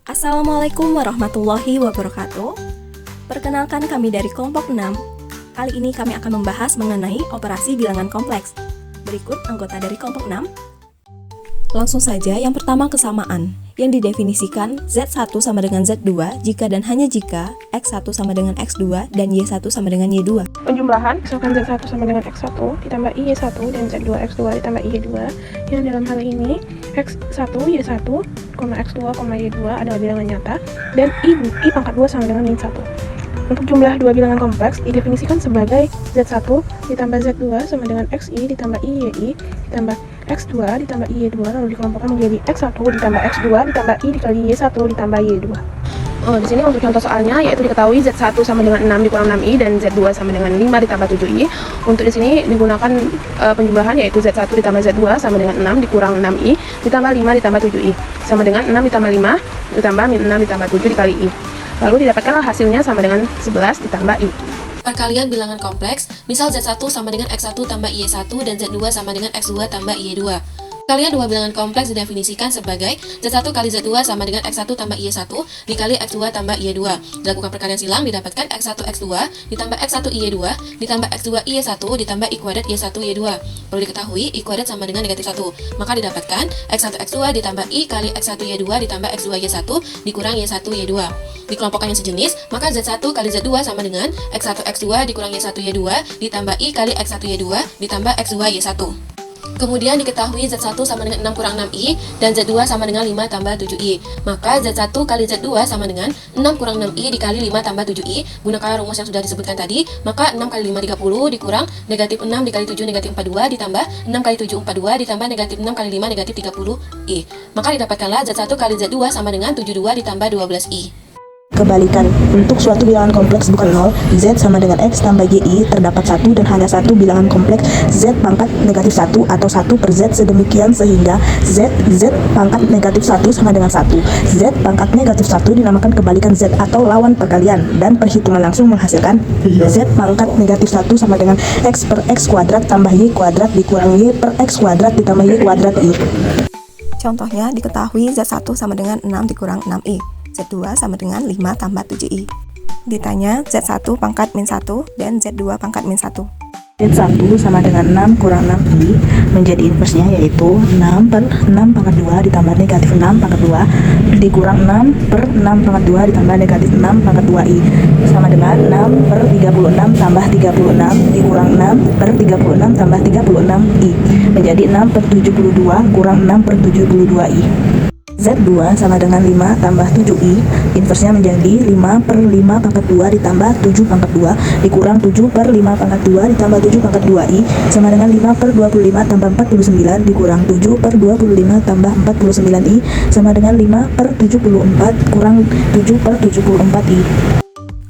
Assalamualaikum warahmatullahi wabarakatuh. Perkenalkan, kami dari kelompok 6. Kali ini kami akan membahas mengenai operasi bilangan kompleks. Berikut anggota dari kelompok 6. Langsung saja, yang pertama kesamaan, yang didefinisikan Z1 sama dengan Z2 jika dan hanya jika X1 sama dengan X2 dan Y1 sama dengan Y2. Penjumlahan, misalkan Z1 sama dengan X1 ditambah Y1 dan Z2 X2 ditambah Y2, yang dalam hal ini X1, Y1, X2, Y2 adalah bilangan nyata, dan I pangkat 2 sama dengan min 1. Untuk jumlah dua bilangan kompleks didefinisikan sebagai Z1 ditambah Z2 sama dengan XI ditambah IYI ditambah X2 ditambah Y2, lalu dikelompokkan menjadi X1 ditambah X2 ditambah I dikali Y1 ditambah Y2. Di sini untuk contoh soalnya, yaitu diketahui Z1 sama dengan 6 dikurang 6I dan Z2 sama dengan 5 ditambah 7I. Untuk di sini digunakan penjumlahan, yaitu Z1 ditambah Z2 sama dengan 6 dikurang 6I ditambah 5 ditambah 7I sama dengan 6 ditambah 5 ditambah min 6 ditambah 7 dikali I. Lalu didapatkanlah hasilnya sama dengan 11 ditambah I. Perkalian bilangan kompleks, misal Z1 sama dengan X1 tambah Y1 dan Z2 sama dengan X2 tambah Y2. Kalian dua bilangan kompleks didefinisikan sebagai Z1 kali Z2 sama dengan X1 tambah Y1 dikali X2 tambah Y2. Dilakukan perkalian silang, didapatkan X1 X2 ditambah X1 Y2 ditambah X2 Y1 ditambah I kuadrat Y1 Y2. Perlu diketahui I kuadrat sama dengan negatif 1. Maka didapatkan X1 X2 ditambah I kali X1 Y2 ditambah X2 Y1 dikurang Y1 Y2. Dikelompokkan yang sejenis, maka Z1 kali Z2 sama dengan X1 X2 dikurang Y1 Y2 ditambah I kali X1 Y2 ditambah X2 Y1. Kemudian diketahui Z1 sama dengan 6 kurang 6I dan Z2 sama dengan 5 tambah 7I. Maka Z1 kali Z2 sama dengan 6 kurang 6I dikali 5 tambah 7I. Gunakan rumus yang sudah disebutkan tadi, maka 6 kali 5 30 dikurang negatif 6 dikali 7 negatif 42 ditambah 6 kali 7 42 ditambah negatif 6 kali 5 negatif 30I. Maka didapatkanlah Z1 kali Z2 sama dengan 72 ditambah 12I. Kebalikan, untuk suatu bilangan kompleks bukan 0, Z sama dengan X tambah YI terdapat 1 dan hanya satu bilangan kompleks Z pangkat negatif 1 atau 1 per Z, sedemikian sehingga Z pangkat negatif 1 sama dengan 1. Z pangkat negatif 1 dinamakan kebalikan Z atau lawan perkalian, dan perhitungan langsung menghasilkan Z pangkat negatif 1 sama dengan X per X kuadrat tambah Y kuadrat dikurang Y per X kuadrat ditambah Y kuadrat I. Contohnya, diketahui Z1 sama dengan 6 dikurang 6I, Z2 sama dengan 5 tambah 7I. Ditanya Z1 pangkat min 1 dan Z2 pangkat min 1. Z1 sama dengan 6 kurang 6I menjadi inversnya, yaitu 6 per 6 pangkat 2 ditambah negatif 6 pangkat 2 dikurang 6 per 6 pangkat 2 ditambah negatif 6 pangkat 2I sama dengan 6 per 36 tambah 36 dikurang 6 per 36 tambah 36I menjadi 6 per 72 kurang 6 per 72I. Z2 sama dengan 5 tambah 7I, inversnya menjadi 5 per 5 pangkat 2 ditambah 7 pangkat 2 dikurang 7 per 5 pangkat 2 ditambah 7 pangkat 2I sama dengan 5 per 25 tambah 49 dikurang 7 per 25 tambah 49I sama dengan 5 per 74 kurang 7 per 74I.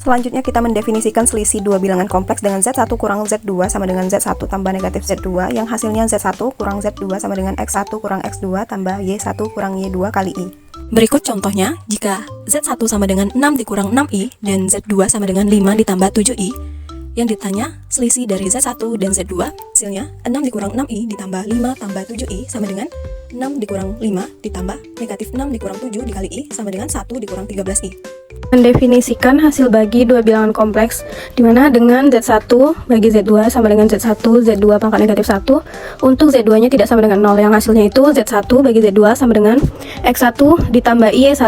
Selanjutnya kita mendefinisikan selisih dua bilangan kompleks dengan Z1 kurang Z2 sama dengan Z1 tambah negatif Z2 yang hasilnya Z1 kurang Z2 sama dengan X1 kurang X2 tambah Y1 kurang Y2 kali I. Berikut contohnya, jika Z1 sama dengan 6 dikurang 6I dan Z2 sama dengan 5 ditambah 7I, yang ditanya selisih dari Z1 dan Z2, hasilnya 6 dikurang 6I ditambah 5 tambah 7I sama dengan 6 dikurang 5 ditambah negatif 6 dikurang 7 dikali I sama dengan 1 dikurang 13I. Mendefinisikan hasil bagi dua bilangan kompleks, dimana dengan Z1 bagi Z2 sama dengan Z1 Z2 pangkat negatif 1. Untuk Z2 nya tidak sama dengan 0, yang hasilnya itu Z1 bagi Z2 sama dengan X1 ditambah Y1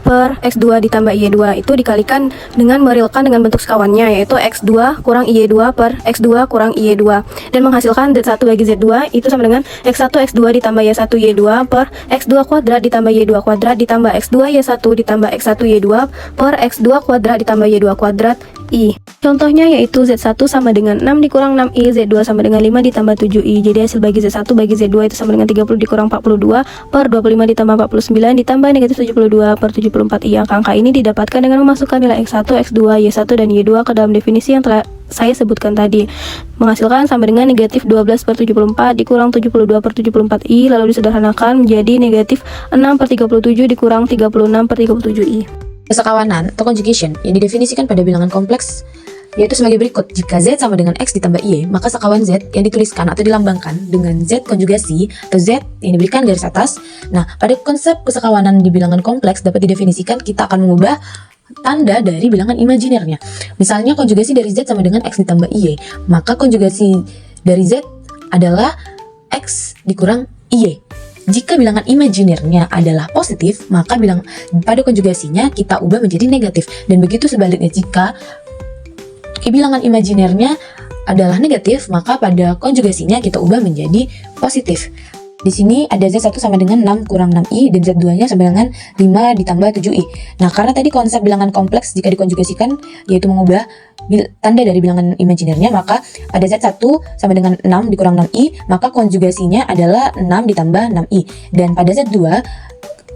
per X2 ditambah Y2, itu dikalikan dengan merealkan dengan bentuk sekawannya, yaitu X2 kurang Y2 per X2 kurang Y2, dan menghasilkan Z1 bagi Z2 itu sama dengan X1 X2 ditambah Y1 Y2 per X2 kuadrat ditambah Y2 kuadrat ditambah X2 Y1 ditambah X1 Y2 per X2 kuadrat ditambah Y2 kuadrat I. Contohnya yaitu Z1 sama dengan 6 dikurang 6I, Z2 sama dengan 5 ditambah 7I. Jadi hasil bagi Z1 bagi Z2 itu sama dengan 30 dikurang 42 per 25 ditambah 49 ditambah negatif 72 per 74I. Angka ini didapatkan dengan memasukkan nilai X1, X2, Y1 dan Y2 ke dalam definisi yang telah saya sebutkan tadi, menghasilkan sama dengan negatif 12 per 74 dikurang 72 per 74I, lalu disederhanakan menjadi negatif 6 per 37 dikurang 36 per 37I. Kesekawanan atau conjugation yang didefinisikan pada bilangan kompleks yaitu sebagai berikut. Jika Z sama dengan X ditambah Y, maka sekawan Z yang dituliskan atau dilambangkan dengan Z konjugasi atau Z yang diberikan garis atas. Nah, pada konsep kesekawanan di bilangan kompleks dapat didefinisikan kita akan mengubah tanda dari bilangan imajinernya. Misalnya konjugasi dari Z sama dengan X ditambah Y, maka konjugasi dari Z adalah X dikurang Y. Jika bilangan imajinernya adalah positif, maka pada konjugasinya kita ubah menjadi negatif. Dan begitu sebaliknya, jika bilangan imajinernya adalah negatif, maka pada konjugasinya kita ubah menjadi positif. Di sini ada Z1 sama dengan 6 kurang 6i dan Z2-nya sama dengan 5 ditambah 7i. Nah, karena tadi konsep bilangan kompleks jika dikonjugasikan yaitu mengubah tanda dari bilangan imajinernya, maka pada Z1 sama dengan 6 dikurang 6i, maka konjugasinya adalah 6 ditambah 6i. Dan pada Z2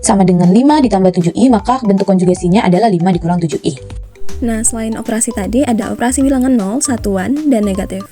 sama dengan 5 ditambah 7i, maka bentuk konjugasinya adalah 5 dikurang 7i. Nah, selain operasi tadi, ada operasi bilangan 0, satuan, dan negatif.